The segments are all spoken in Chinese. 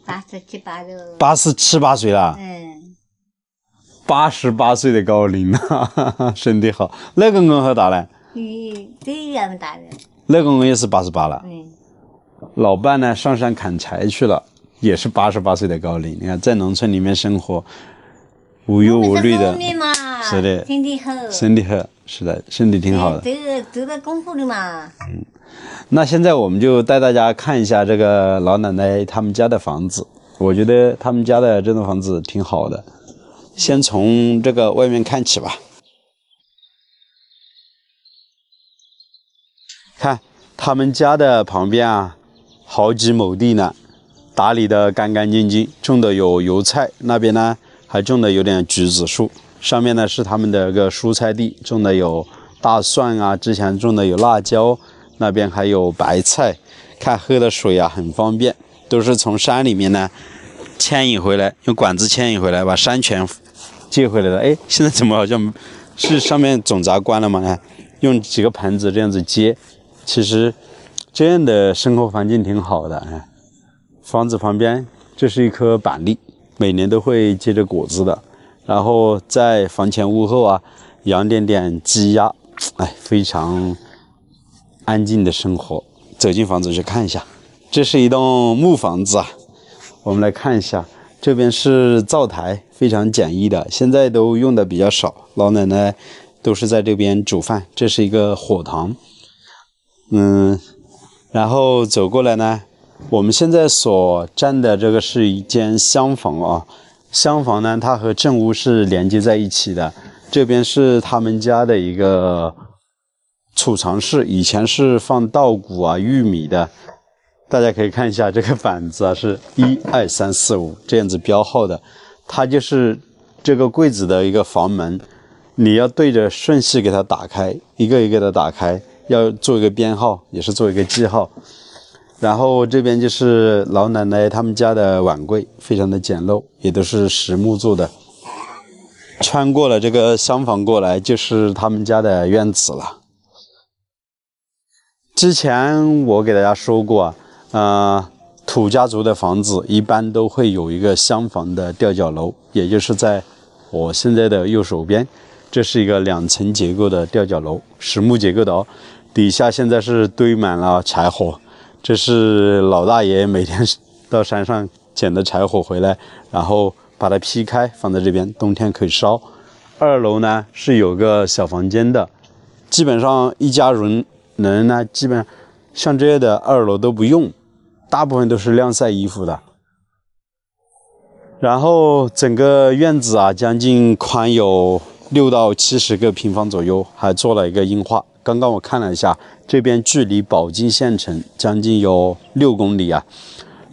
87、8了。87、8岁了。88岁的高龄了，身体好。那公公好大了？这样大了。那公公也是88了。老伴呢上山砍柴去了，也是88岁的高龄。你看在农村里面生活，无忧无虑的。是的，身体好。身体好，是的，身体挺好的。走的功夫的嘛。那现在我们就带大家看一下这个老奶奶他们家的房子。我觉得他们家的这栋房子挺好的。先从这个外面看起吧。看他们家的旁边啊，好几亩地呢，打理的干干净净，种的有油菜，那边呢还种的有点橘子树，上面呢是他们的一个蔬菜地，种的有大蒜啊，之前种的有辣椒，那边还有白菜。看喝的水啊很方便，都是从山里面呢牵引回来，用管子牵引回来，把山泉接回来的。哎，现在怎么好像是上面总闸关了吗？用几个盆子这样子接，其实这样的生活环境挺好的。房子旁边这是一棵板栗，每年都会结着果子的。然后在房前屋后啊，养点鸡鸭，哎，非常安静的生活。走进房子去看一下，这是一栋木房子啊。我们来看一下，这边是灶台，非常简易的，现在都用的比较少，老奶奶都是在这边煮饭。这是一个火塘，然后走过来呢，我们现在所站的这个是一间厢房啊。厢房呢，它和正屋是连接在一起的。这边是他们家的一个储藏室，以前是放稻谷啊、玉米的。大家可以看一下这个板子啊，是1、2、3、4、5这样子标号的，它就是这个柜子的一个房门，你要对着顺序给它打开，一个一个的打开，要做一个编号，也是做一个记号。然后这边就是老奶奶他们家的碗柜，非常的简陋，也都是实木做的。穿过了这个厢房过来，就是他们家的院子了。之前我给大家说过土家族的房子一般都会有一个厢房的吊脚楼，也就是在我现在的右手边，这是一个2层结构的吊脚楼，实木结构的哦。底下现在是堆满了柴火，这是老大爷每天到山上捡的柴火回来，然后把它劈开放在这边，冬天可以烧。2楼呢是有个小房间的，基本上一家人呢，基本上像这样的2楼都不用，大部分都是晾晒衣服的。然后整个院子啊，将近宽有6到70个平方左右，还做了一个硬化。刚刚我看了一下，这边距离宝鸡县城将近有6公里啊，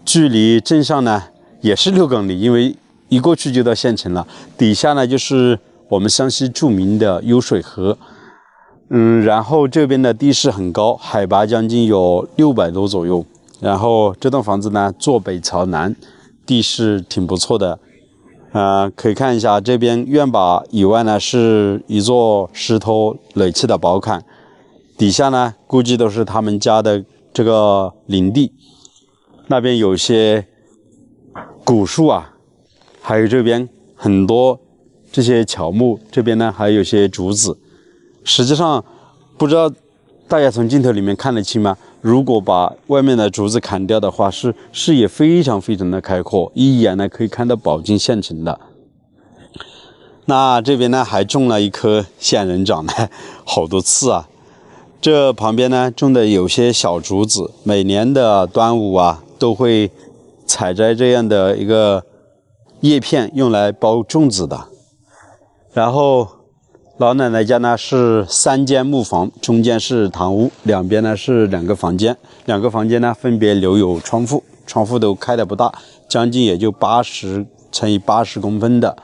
距离镇上呢也是6公里，因为一过去就到县城了。底下呢就是我们湘西著名的幽水河。然后这边的地势很高，海拔将近有600多左右。然后这栋房子呢坐北朝南，地势挺不错的。可以看一下这边院坝以外呢是一座石头垒砌的宝坎，底下呢估计都是他们家的这个林地。那边有些古树啊，还有这边很多这些乔木，这边呢还有些竹子。实际上不知道大家从镜头里面看得清吗？如果把外面的竹子砍掉的话，视野非常非常的开阔，一眼呢可以看到宝鸡县城的。那这边呢还种了一棵仙人掌呢，好多刺啊。这旁边呢种的有些小竹子，每年的端午啊都会采摘这样的一个叶片，用来包粽子的。然后老奶奶家呢是3间木房，中间是堂屋，两边呢是2个房间，2个房间呢分别留有窗户，窗户都开的不大，将近也就80乘以80公分的。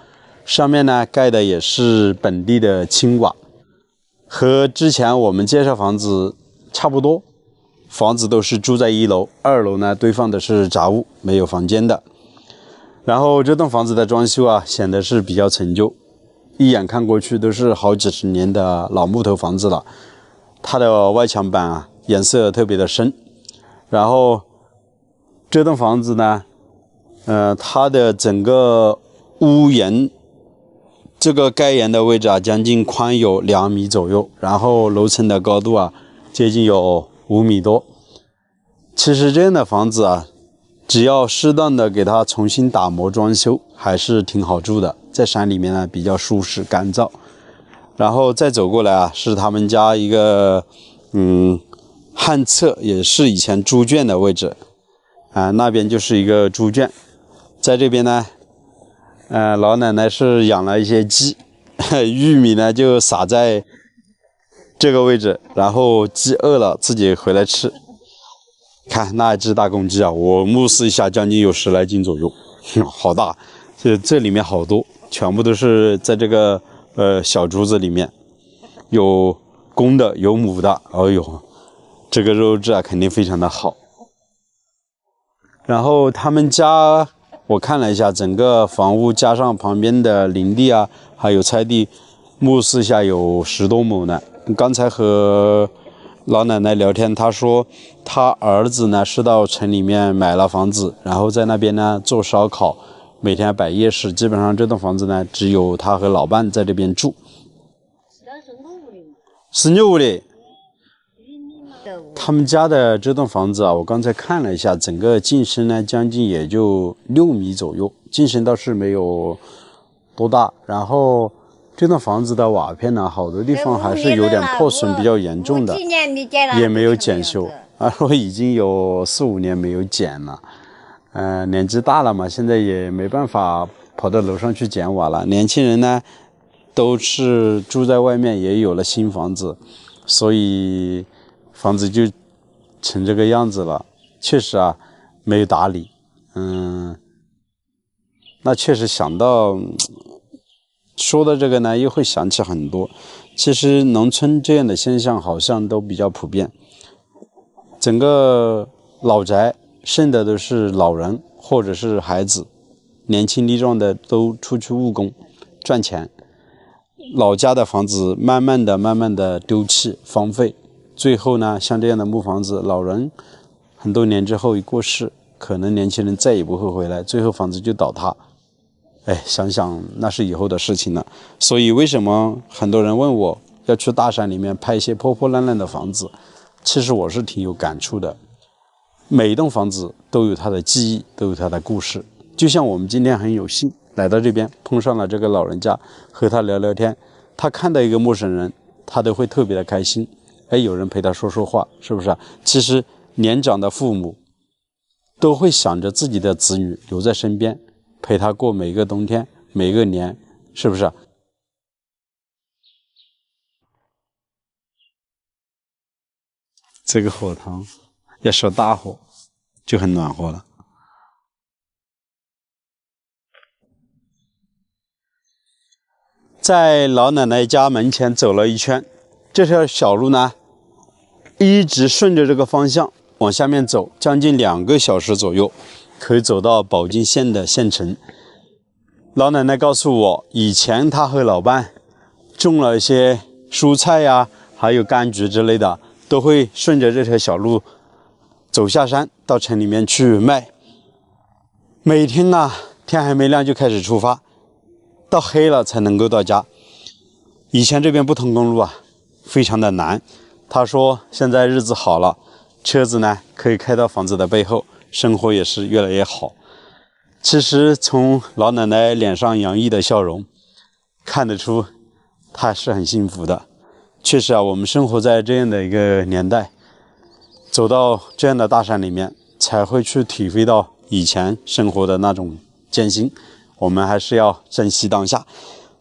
上面呢盖的也是本地的青瓦，和之前我们介绍房子差不多。房子都是住在1楼，2楼呢堆放的是杂物，没有房间的。然后这栋房子的装修啊显得是比较陈旧，一眼看过去都是好几十年的老木头房子了。它的外墙板啊颜色特别的深。然后这栋房子呢它的整个屋檐这个盖檐的位置啊，将近宽有2米左右，然后楼层的高度啊，接近有5米多。其实这样的房子啊，只要适当的给它重新打磨装修，还是挺好住的。在山里面呢，比较舒适干燥。然后再走过来啊，是他们家一个旱厕，也是以前猪圈的位置啊，那边就是一个猪圈。在这边呢，老奶奶是养了一些鸡，玉米呢就撒在这个位置，然后鸡饿了自己回来吃。看那只大公鸡啊，我目视一下，将近有10来斤左右，好大！这里面好多，全部都是在这个小竹子里面，有公的有母的，哎呦，这个肉质啊肯定非常的好。然后他们家我看了一下，整个房屋加上旁边的林地啊，还有菜地，目视一下有10多亩呢。刚才和老奶奶聊天，她说她儿子呢是到城里面买了房子，然后在那边呢做烧烤，每天摆夜市。基本上这栋房子呢，只有他和老伴在这边住。是你屋的。他们家的这栋房子啊，我刚才看了一下，整个进深呢，将近也就6米左右，进深倒是没有多大。然后这栋房子的瓦片呢，好多地方还是有点破损，比较严重的，也没有检修。我已经有4、5年没有剪了。年纪大了嘛，现在也没办法跑到楼上去剪瓦了。年轻人呢，都是住在外面，也有了新房子，所以房子就成这个样子了。确实啊，没有打理。那确实想到说的这个呢，又会想起很多。其实农村这样的现象好像都比较普遍，整个老宅剩的都是老人或者是孩子，年轻力壮的都出去务工赚钱。老家的房子慢慢的丢弃荒废，最后呢，像这样的木房子，老人很多年之后一过世，可能年轻人再也不会回来，最后房子就倒塌。想想那是以后的事情了。所以为什么很多人问我要去大山里面拍一些破破烂烂的房子，其实我是挺有感触的。每一栋房子都有它的记忆，都有它的故事。就像我们今天很有幸来到这边，碰上了这个老人家，和他聊聊天，他看到一个陌生人，他都会特别的开心。有人陪他说说话，是不是啊？其实年长的父母都会想着自己的子女留在身边，陪他过每个冬天，每个年，是不是啊？这个火塘要烧大火，就很暖和了。在老奶奶家门前走了一圈，这条小路呢，一直顺着这个方向往下面走，将近2个小时左右，可以走到宝鸡县的县城。老奶奶告诉我，以前她和老伴种了一些蔬菜呀，还有柑橘之类的，都会顺着这条小路走下山到城里面去卖。每天啊，天还没亮就开始出发，到黑了才能够到家。以前这边不通公路啊，非常的难。他说现在日子好了，车子呢可以开到房子的背后，生活也是越来越好。其实从老奶奶脸上洋溢的笑容看得出她是很幸福的。确实啊，我们生活在这样的一个年代，走到这样的大山里面，才会去体会到以前生活的那种艰辛。我们还是要珍惜当下。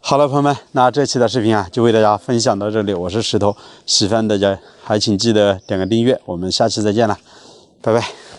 好了，朋友们，那这期的视频啊，就为大家分享到这里。我是石头，喜欢大家还请记得点个订阅。我们下期再见了，拜拜。